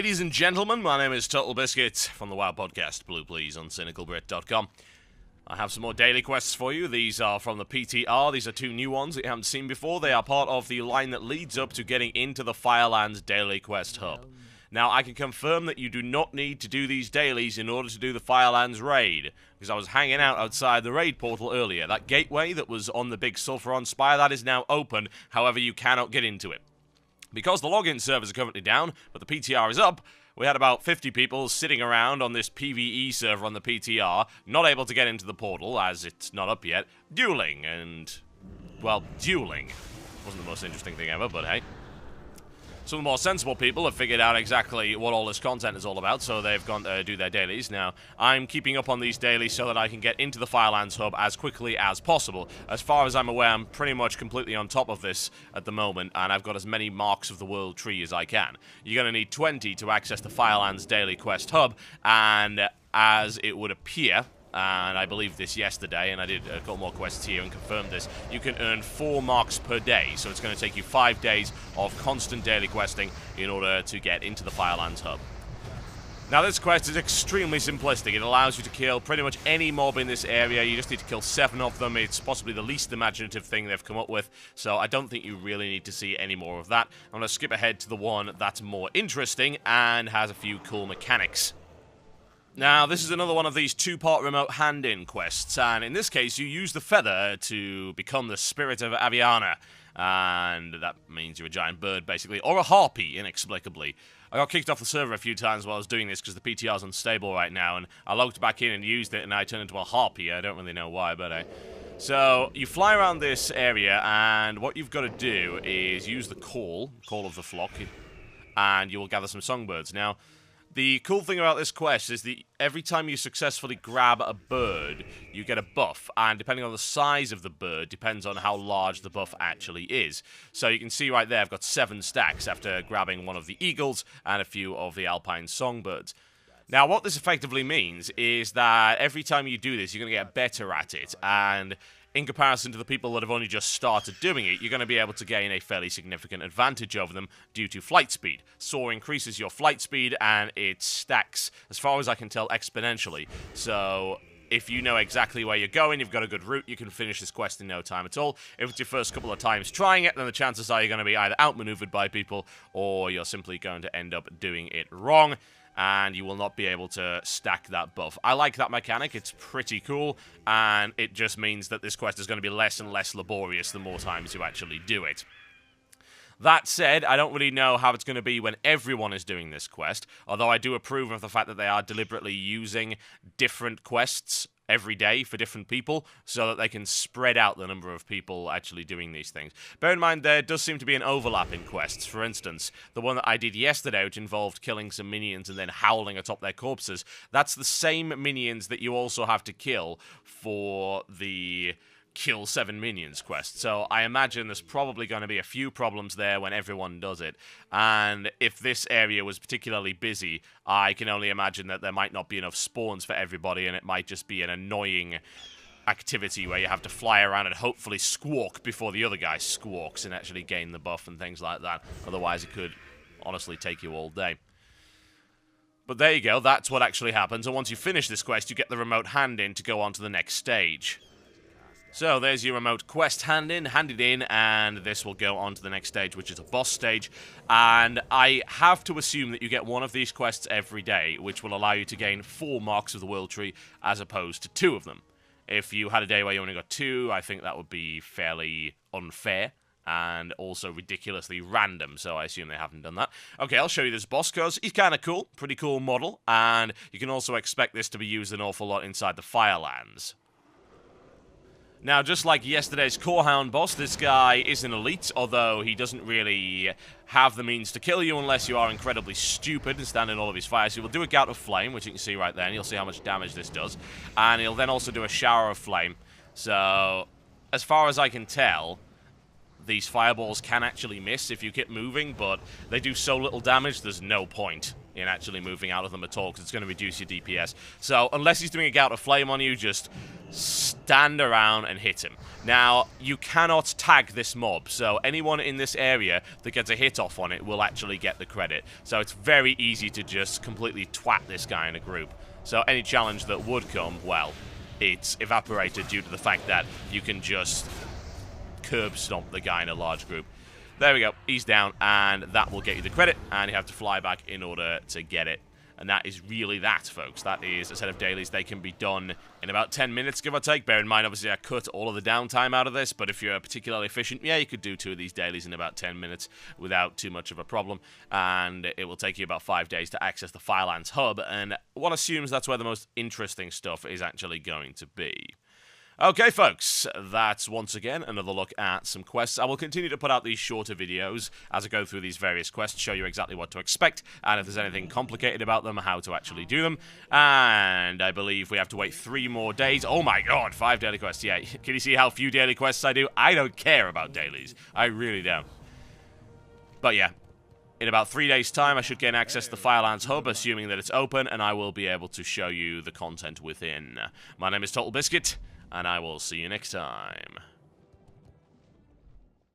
Ladies and gentlemen, my name is Total Biscuit from the WoW podcast, Blue Please on CynicalBrit.com. I have some more daily quests for you. These are from the PTR. These are two new ones that you haven't seen before. They are part of the line that leads up to getting into the Firelands Daily Quest Hub. Now, I can confirm that you do not need to do these dailies in order to do the Firelands raid, because I was hanging out outside the raid portal earlier. That gateway that was on the big Sulfuron Spire, that is now open, however you cannot get into it. Because the login servers are currently down, but the PTR is up, we had about 50 people sitting around on this PvE server on the PTR, not able to get into the portal, as it's not up yet, dueling, and, well, dueling. Wasn't the most interesting thing ever, but hey. Some of the more sensible people have figured out exactly what all this content is all about, so they've gone to do their dailies. Now, I'm keeping up on these dailies so that I can get into the Firelands Hub as quickly as possible. As far as I'm aware, I'm pretty much completely on top of this at the moment, and I've got as many marks of the world tree as I can. You're going to need 20 to access the Firelands Daily Quest Hub, and as it would appear, and I believed this yesterday, and I did a couple more quests here and confirmed this, you can earn 4 marks per day, so it's going to take you 5 days of constant daily questing in order to get into the Firelands Hub. Now, this quest is extremely simplistic. It allows you to kill pretty much any mob in this area. You just need to kill 7 of them. It's possibly the least imaginative thing they've come up with, so I don't think you really need to see any more of that. I'm going to skip ahead to the one that's more interesting and has a few cool mechanics. Now, this is another one of these 2-part remote hand-in quests, and in this case, you use the feather to become the spirit of Aviana, and that means you're a giant bird, basically, or a harpy, inexplicably. I got kicked off the server a few times while I was doing this because the PTR's unstable right now, and I logged back in and used it, and I turned into a harpy. I don't really know why, but So, you fly around this area, and what you've got to do is use the call of the flock, and you will gather some songbirds. Now, the cool thing about this quest is that every time you successfully grab a bird, you get a buff, and depending on the size of the bird, depends on how large the buff actually is. So you can see right there, I've got 7 stacks after grabbing one of the eagles and a few of the alpine songbirds. Now, what this effectively means is that every time you do this, you're going to get better at it, and in comparison to the people that have only just started doing it, you're going to be able to gain a fairly significant advantage over them due to flight speed. Soar increases your flight speed, and it stacks, as far as I can tell, exponentially. So if you know exactly where you're going, you've got a good route, you can finish this quest in no time at all. If it's your first couple of times trying it, then the chances are you're going to be either outmaneuvered by people, or you're simply going to end up doing it wrong, and you will not be able to stack that buff. I like that mechanic, it's pretty cool, and it just means that this quest is going to be less and less laborious the more times you actually do it. That said, I don't really know how it's going to be when everyone is doing this quest, although I do approve of the fact that they are deliberately using different quests every day for different people, so that they can spread out the number of people actually doing these things. Bear in mind, there does seem to be an overlap in quests. For instance, the one that I did yesterday, which involved killing some minions and then howling atop their corpses, that's the same minions that you also have to kill for the kill 7 minions quest. So I imagine there's probably going to be a few problems there when everyone does it. And if this area was particularly busy, I can only imagine that there might not be enough spawns for everybody, and it might just be an annoying activity where you have to fly around and hopefully squawk before the other guy squawks and actually gain the buff and things like that. Otherwise, it could honestly take you all day. But there you go, that's what actually happens, and once you finish this quest, you get the remote hand-in to go on to the next stage. So there's your remote quest hand it in, and this will go on to the next stage, which is a boss stage. And I have to assume that you get one of these quests every day, which will allow you to gain 4 marks of the world tree, as opposed to 2 of them. If you had a day where you only got 2, I think that would be fairly unfair, and also ridiculously random, so I assume they haven't done that. Okay, I'll show you this boss, because he's kind of cool, pretty cool model, and you can also expect this to be used an awful lot inside the Firelands. Now, just like yesterday's Corehound boss, this guy is an elite, although he doesn't really have the means to kill you unless you are incredibly stupid and stand in all of his fires. He will do a Gout of Flame, which you can see right there, and you'll see how much damage this does. And he'll then also do a Shower of Flame. So, as far as I can tell, these fireballs can actually miss if you keep moving, but they do so little damage, there's no point. in actually moving out of them at all, because it's going to reduce your DPS. So unless he's doing a Gout of Flame on you, just stand around and hit him. Now, you cannot tag this mob, so anyone in this area that gets a hit off on it will actually get the credit. So it's very easy to just completely twat this guy in a group. So any challenge that would come, well, it's evaporated due to the fact that you can just curb stomp the guy in a large group. There we go, he's down, and that will get you the credit, and you have to fly back in order to get it. And that is really that, folks. That is a set of dailies. They can be done in about 10 minutes, give or take. Bear in mind, obviously, I cut all of the downtime out of this, but if you're particularly efficient, yeah, you could do 2 of these dailies in about 10 minutes without too much of a problem. And it will take you about 5 days to access the Firelands hub, and one assumes that's where the most interesting stuff is actually going to be. Okay, folks, that's once again another look at some quests. I will continue to put out these shorter videos as I go through these various quests, show you exactly what to expect, and if there's anything complicated about them, how to actually do them. And I believe we have to wait 3 more days. Oh my god, 5 daily quests. Yeah, can you see how few daily quests I do? I don't care about dailies. I really don't. But yeah, in about 3 days' time, I should gain access to the Firelands hub, assuming that it's open, and I will be able to show you the content within. My name is Total Biscuit, and I will see you next time.